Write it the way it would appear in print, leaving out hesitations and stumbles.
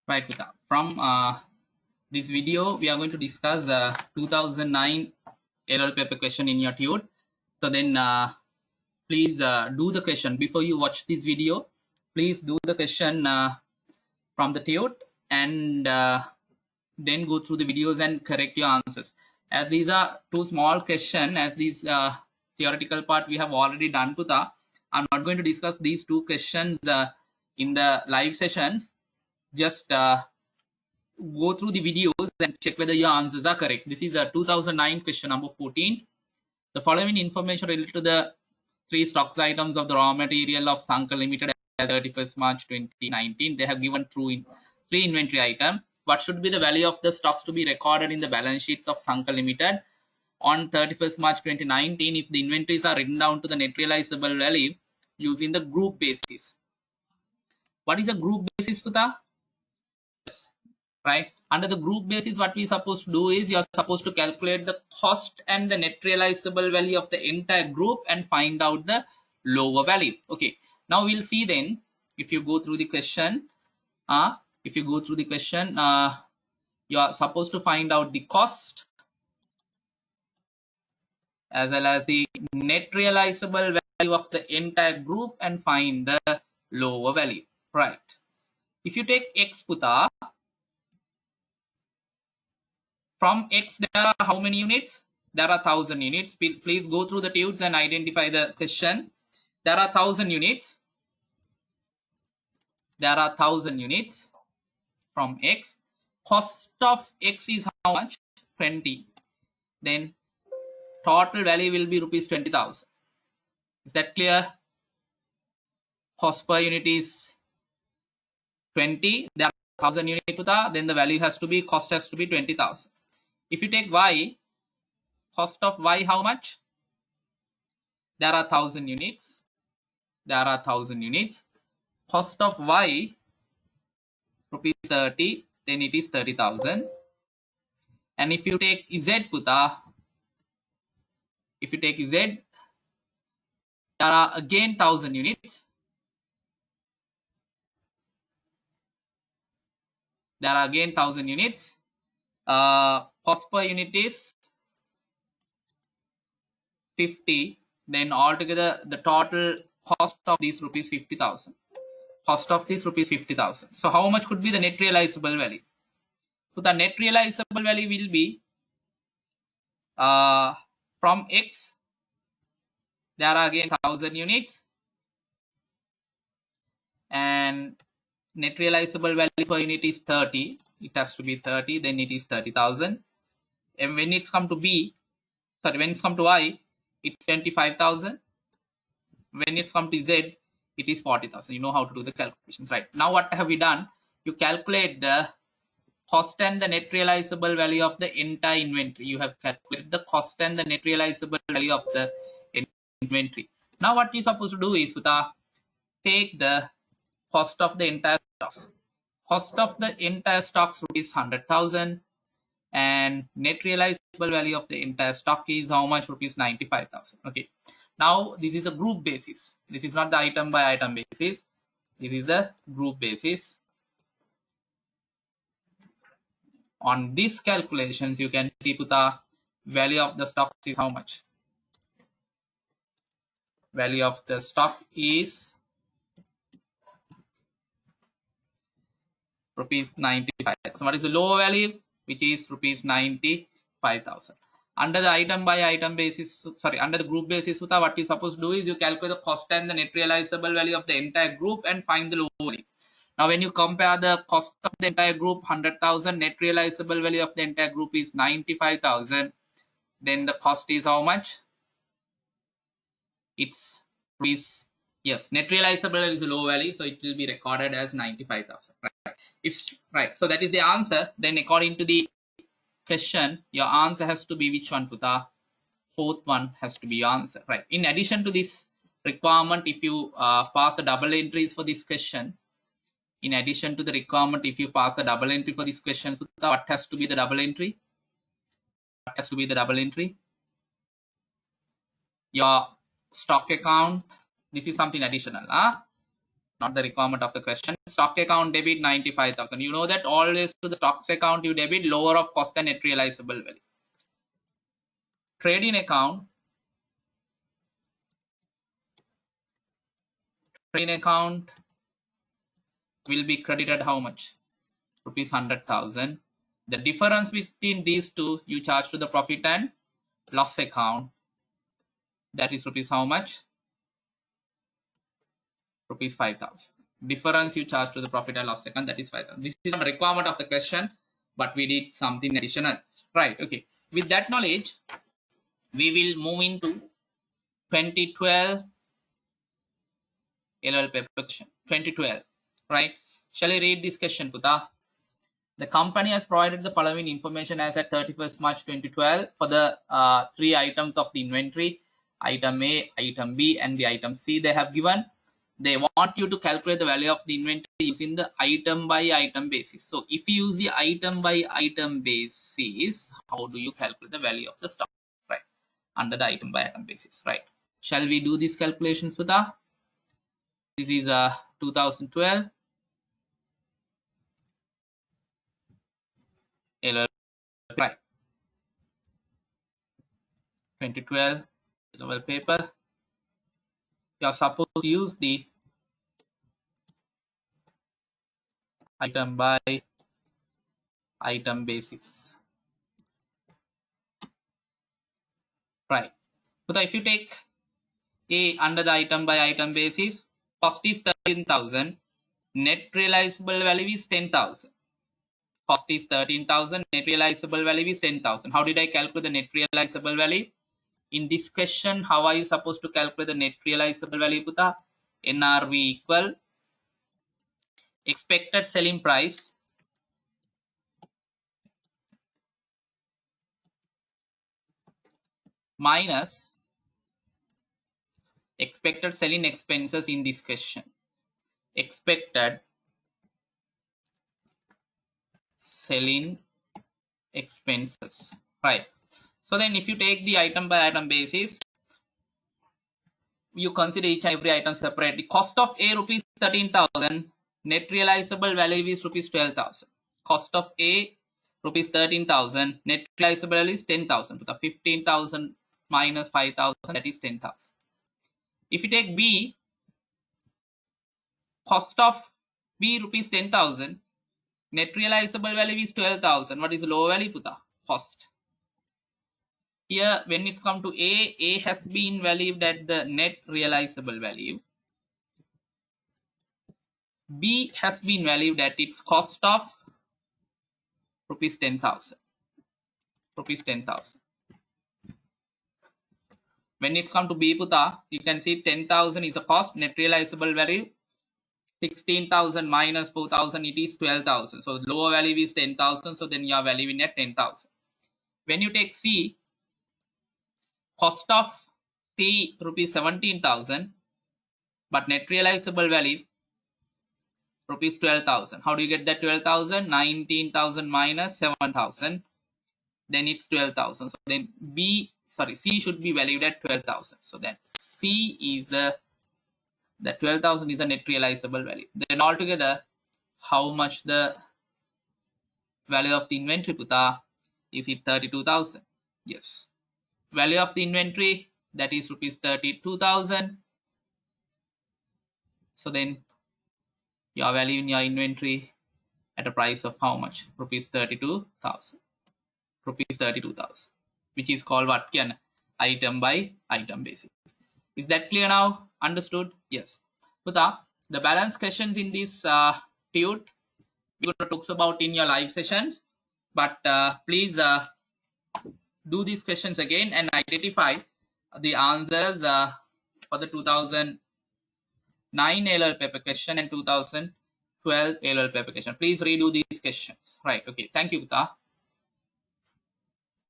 Right, Pita. From this video, we are going to discuss the 2009 LL paper question in your TUT. So then, please do the question before you watch this video. Please do the question from the TUT and then go through the videos and correct your answers. As these are two small questions, as these theoretical part we have already done, Pita. I'm not going to discuss these two questions in the live sessions. Just go through the videos and check whether your answers are correct. This is a 2009 question number 14. The following information related to the three stocks items of the raw material of Sankar Limited as 31st March 2019. They have given through three inventory items. What should be the value of the stocks to be recorded in the balance sheets of Sankar Limited on 31st March 2019 if the inventories are written down to the net realizable value using the group basis? What is a group basis, Puta? Right, under the group basis, what we supposed to do is you're supposed to calculate the cost and the net realizable value of the entire group and find out the lower value. Okay, now we'll see then if you go through the question, you are supposed to find out the cost as well as the net realizable value of the entire group and find the lower value. Right, if you take X, Puta, from X, there are how many units? There are 1000 units. Please go through the TUTs and identify the question. There are 1000 units. There are 1000 units from X. Cost of X is how much? 20. Then total value will be rupees 20,000. Is that clear? Cost per unit is 20. There are 1000 units. Then the value has to be, cost has to be 20,000. If you take Y, cost of Y how much? There are 1000 units. There are 1000 units. Cost of Y rupees 30, then it is 30,000. And if you take Z, Puta, if you take Z, there are again 1000 units. There are again 1000 units. Cost per unit is 50. Then altogether the total cost of these rupees 50,000. Cost of this rupees 50,000. So how much could be the net realizable value? So the net realizable value will be from X. There are again 1000 units. And net realizable value per unit is 30. It has to be 30. Then it is 30,000. And when it's come to B, sorry, when it's come to Y, it's 25,000. When it's come to Z, it is 40,000. You know how to do the calculations, right? Now what have we done? You calculate the cost and the net realizable value of the entire inventory. You have calculated the cost and the net realizable value of the inventory. Now what you're supposed to do is, take the cost of the entire stocks. Cost of the entire stocks is 100,000 and net realizable value of the entire stock is how much? Rupees 95,000. Okay. Now this is the group basis. This is not the item by item basis. This is the group basis. On these calculations, you can see Puta, value of the stock is how much? Value of the stock is rupees 95. So what is the lower value? Which is rupees 95,000. Under the item by item basis, sorry, under the group basis, what you supposed to do is you calculate the cost and the net realizable value of the entire group and find the lower value. Now, when you compare the cost of the entire group, 100,000, net realizable value of the entire group is 95,000. Then the cost is how much? It's rupees, yes, net realizable value is the low value, so it will be recorded as 95,000. Right? Right, so that is the answer. Then according to the question, your answer has to be which one, Puta? Fourth one has to be your answer, right? In addition to this requirement, if you pass the double entries for this question, in addition to the requirement, if you pass the double entry for this question, Puta, what has to be the double entry? What has to be the double entry? Your stock account. This is something additional. not the requirement of the question. Stock account debit 95,000. You know that always to the stocks account you debit lower of cost and net realizable value. Trading account will be credited how much? Rupees 100,000. The difference between these two you charge to the profit and loss account. That is rupees how much? Rupees 5,000. Difference you charge to the profit and loss account, that is 5,000. This is not a requirement of the question, but we did something additional. Right, okay. With that knowledge, we will move into 2012 LLP question. 2012, right? Shall I read this question, Puta? The company has provided the following information as at 31st March 2012 for the three items of the inventory, item A, item B, and the item C they have given. They want you to calculate the value of the inventory using the item by item basis. So if you use the item by item basis, how do you calculate the value of the stock, right? Under the item by item basis, right? Shall we do these calculations, Puta? This is 2012 right? 2012 level paper. You are supposed to use the item by item basis, right? So if you take A under the item by item basis, cost is 13,000, net realizable value is 10,000. Cost is 13,000, net realizable value is 10,000. How did I calculate the net realizable value? In this question, how are you supposed to calculate the net realizable value, Puta? NRV equal expected selling price minus expected selling expenses in this question. Expected selling expenses, right? So then if you take the item by item basis, you consider each and every item separately. Cost of A rupees 13,000, net realizable value is rupees 12,000. Cost of A rupees 13,000, net realizable value is 10,000. So the 15,000 minus 5,000, that is 10,000. If you take B, cost of B rupees 10,000, net realizable value is 12,000. What is the lower value, Puta? Cost. Here, when it's come to A has been valued at the net realizable value. B has been valued at its cost of rupees 10,000. Rupees 10,000. When it's come to B, Puta, you can see 10,000 is the cost, net realizable value 16,000 minus 4,000, it is 12,000. So the lower value is 10,000. So then you are valuing at 10,000. When you take C, cost of C rupees 17,000, but net realizable value rupees 12,000. How do you get that 12,000? 19,000 minus 7,000. Then it's 12,000. So then C should be valued at 12,000. So that C is the 12,000 is the net realizable value. Then altogether, how much the value of the inventory, Puta? Is it 32,000? Yes. Value of the inventory, that is rupees 32,000. So then you are valuing your inventory at a price of how much? Rupees 32,000. Rupees 32,000, which is called what? Item by item basis. Is that clear now? Understood? Yes. Puta, the balance questions in this tute we're going to talk about in your live sessions, but please do these questions again and identify the answers for the 2009 LL paper question and 2012 LL paper question. Please redo these questions. Right. Okay. Thank you, Puta.